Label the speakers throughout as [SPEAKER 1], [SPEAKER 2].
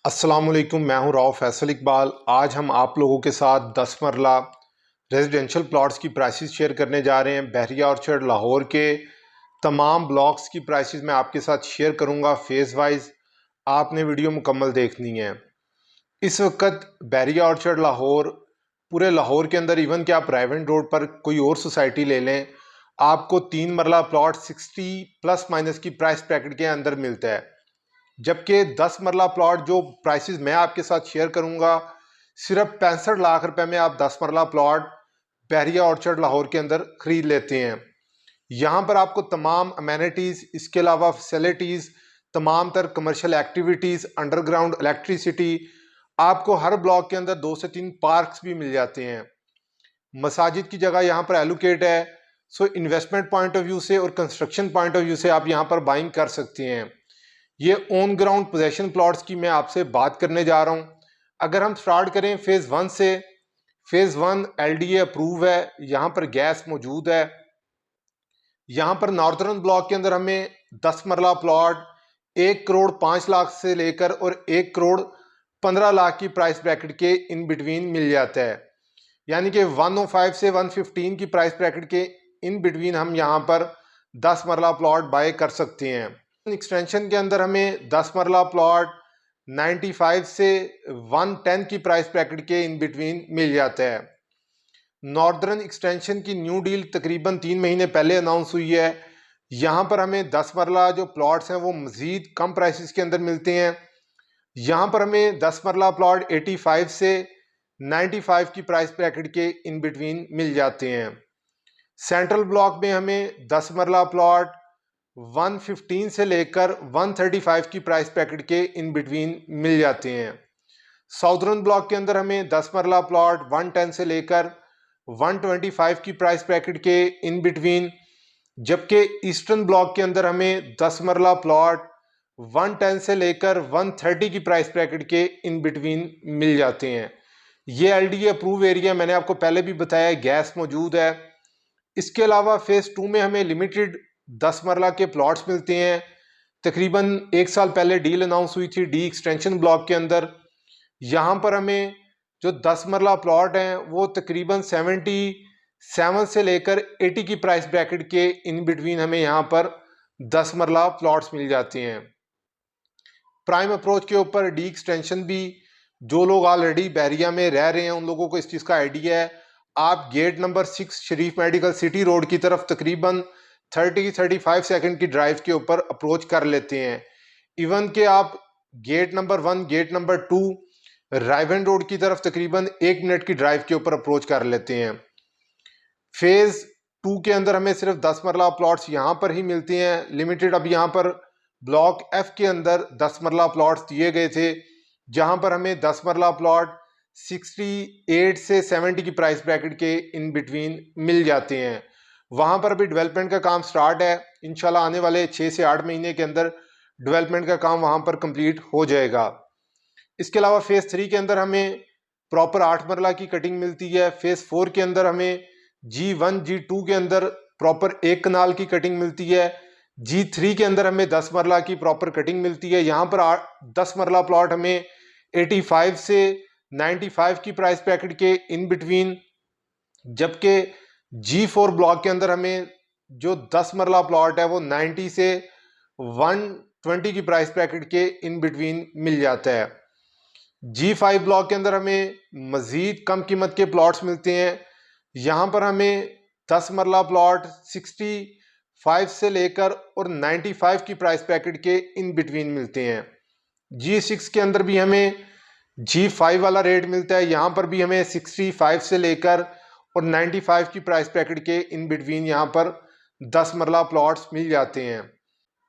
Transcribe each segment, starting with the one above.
[SPEAKER 1] अस्सलाम वालेकुम, मैं हूं राव फैसल इकबाल। आज हम आप लोगों के साथ 10 मरला रेजिडेंशियल प्लॉट्स की प्राइसेस शेयर करने जा रहे हैं। बहरिया ऑर्चर्ड लाहौर के तमाम ब्लॉक्स की प्राइसेस मैं आपके साथ शेयर करूंगा फेज़ वाइज। आपने वीडियो मुकम्मल देखनी है। इस वक्त बहरिया ऑर्चर्ड लाहौर, पूरे लाहौर के अंदर, इवन कि आप रायवन रोड पर कोई और सोसाइटी ले लें, आपको 3 मरला प्लॉट 60 प्लस माइनस की प्राइस ब्रैकेट के अंदर मिलता है। जबकि 10 मरला प्लॉट जो प्राइसेस मैं आपके साथ शेयर करूंगा, सिर्फ 65 लाख रुपए में आप 10 मरला प्लॉट बहरिया ऑर्चर्ड लाहौर के अंदर खरीद लेते हैं। यहाँ पर आपको तमाम अमेनिटीज़, इसके अलावा फैसिलिटीज़, तमाम तर कमर्शियल एक्टिविटीज़, अंडरग्राउंड इलेक्ट्रिसिटी, आपको हर ब्लॉक के अंदर 2 से 3 पार्क्स भी मिल जाते हैं। मसाजिद की जगह यहाँ पर एलोकेट है। So investment point of view से और कंस्ट्रक्शन पॉइंट ऑफ व्यू से आप यहाँ पर बाइंग कर सकते हैं। ये ऑन ग्राउंड पोजेशन प्लॉट्स की मैं आपसे बात करने जा रहा हूँ। अगर हम स्टार्ट करें फेज़ 1 से, फेज़ 1 एलडीए अप्रूव है, यहाँ पर गैस मौजूद है। यहाँ पर नॉर्दर्न ब्लॉक के अंदर हमें 10 मरला प्लॉट 1 करोड़ 5 लाख से लेकर और 1 करोड़ 15 लाख की प्राइस ब्रैकेट के इन बिटवीन मिल जाता है। यानी कि 105 से 115 की प्राइस ब्रैकेट के इन बिटवीन हम यहाँ पर 10 मरला प्लॉट बाय कर सकते हैं। एक्सटेंशन के अंदर हमें 10 मरला प्लॉट 95 से 110 की प्राइस ब्रैकेट के इन बिटवीन मिल जाता है। नॉर्दर्न एक्सटेंशन की न्यू डील तकरीबन 3 महीने पहले अनाउंस हुई है। यहाँ पर हमें 10 मरला जो प्लॉट्स हैं वो मजीद कम प्राइसेस के अंदर मिलते हैं। यहाँ पर हमें 10 मरला प्लॉट 85 से 95 की प्राइस ब्रैकेट के इन बिटवीन मिल जाते हैं। सेंट्रल ब्लॉक में हमें 10 मरला प्लॉट 115 से लेकर 135 की प्राइस ब्रैकेट के इन बिटवीन मिल जाते हैं। साउदर्न ब्लॉक के अंदर हमें 10 मरला प्लॉट 110 से लेकर 125 की प्राइस ब्रैकेट के इन बिटवीन, जबकि ईस्टर्न ब्लॉक के अंदर हमें 10 मरला प्लॉट 110 से लेकर 130 की प्राइस ब्रैकेट के इन बिटवीन मिल जाते हैं। ये एलडीए अप्रूव एरिया, मैंने आपको पहले भी बताया, गैस मौजूद है। इसके अलावा फेज़ 2 में हमें लिमिटेड 10 मरला के प्लॉट्स मिलते हैं। तकरीबन 1 साल पहले डील अनाउंस हुई थी डी एक्सटेंशन ब्लॉक के अंदर। यहाँ पर हमें जो 10 मरला प्लॉट हैं वो तकरीबन 77 से लेकर 80 की प्राइस ब्रैकेट के इन बिटवीन हमें यहाँ पर 10 मरला प्लॉट्स मिल जाते हैं। प्राइम अप्रोच के ऊपर डी एक्सटेंशन भी, जो लोग ऑलरेडी बहरिया में रह रहे हैं उन लोगों को इस चीज़ का आइडिया है। आप गेट नंबर 6 शरीफ मेडिकल सिटी रोड की तरफ तकरीबन 30-35 सेकंड की ड्राइव के ऊपर अप्रोच कर लेते हैं। इवन के आप gate number 1, gate number 2 रायवन road की तरफ तकरीबन 1 मिनट की ड्राइव के ऊपर अप्रोच कर लेते हैं। फेज़ 2 के अंदर हमें सिर्फ 10 मरला प्लॉट्स यहाँ पर ही मिलते हैं लिमिटेड। अब यहाँ पर ब्लॉक एफ के अंदर 10 मरला प्लॉट्स दिए गए थे, जहाँ पर हमें 10 मरला प्लॉट 68 से 70 की प्राइस ब्रैकेट के इन बिटवीन मिल जाते हैं। वहाँ पर भी डेवलपमेंट का काम स्टार्ट है। इंशाल्लाह आने वाले 6 से 8 महीने के अंदर डेवलपमेंट का काम वहाँ पर कंप्लीट हो जाएगा। इसके अलावा फेज़ 3 के अंदर हमें प्रॉपर 8 मरला की कटिंग मिलती है। फेज़ 4 के अंदर हमें G1 G2 के अंदर प्रॉपर 1 कनाल की कटिंग मिलती है। G3 के अंदर हमें 10 मरला की प्रॉपर कटिंग मिलती है। यहाँ पर 10 मरला प्लॉट हमें 85 से 95 की प्राइस ब्रैकेट के इन बिटवीन, जबकि G4 ब्लॉक के अंदर हमें जो 10 मरला प्लॉट है वो 90 से 120 की प्राइस ब्रैकेट के इन बिटवीन मिल जाता है। G5 ब्लॉक के अंदर हमें मजीद कम कीमत के प्लॉट्स मिलते हैं। यहाँ पर हमें 10 मरला प्लॉट 65 से लेकर और 95 की प्राइस ब्रैकेट के इन बिटवीन मिलते हैं। G6 के अंदर भी हमें G5 वाला रेट मिलता है। यहाँ पर भी हमें 65 से लेकर और 95 की प्राइस ब्रैकेट के इन बिटवीन यहाँ पर 10 मरला प्लॉट्स मिल जाते हैं।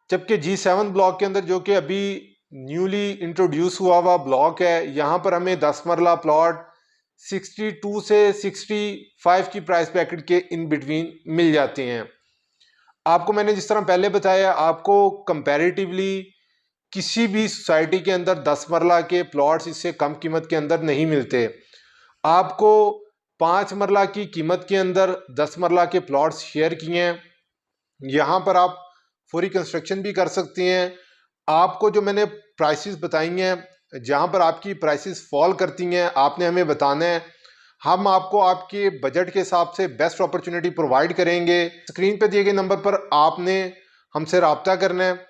[SPEAKER 1] जबकि G7 ब्लॉक के अंदर, जो कि अभी न्यूली इंट्रोड्यूस हुआ हुआ ब्लॉक है, यहाँ पर हमें 10 मरला प्लॉट 62 से 65 की प्राइस ब्रैकेट के इन बिटवीन मिल जाते हैं। आपको मैंने जिस तरह पहले बताया, आपको कंपैरेटिवली किसी भी सोसाइटी के अंदर 10 मरला के प्लॉट्स इससे कम कीमत के अंदर नहीं मिलते। आपको 5 मरला की कीमत के अंदर 10 मरला के प्लॉट्स शेयर किए हैं। यहाँ पर आप फुरी कंस्ट्रक्शन भी कर सकते हैं। आपको जो मैंने प्राइसेस बताई हैं जहां पर आपकी प्राइसेस फॉल करती हैं, आपने हमें बताना है। हम आपको आपके बजट के हिसाब से बेस्ट अपॉर्चुनिटी प्रोवाइड करेंगे। स्क्रीन पे दिए गए नंबर पर आपने हमसे रब्ता करना है।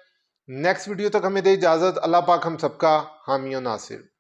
[SPEAKER 1] नेक्स्ट वीडियो तक हमें दे इजाज़त। अल्लाह पाक हम सबका हामी और नासिर।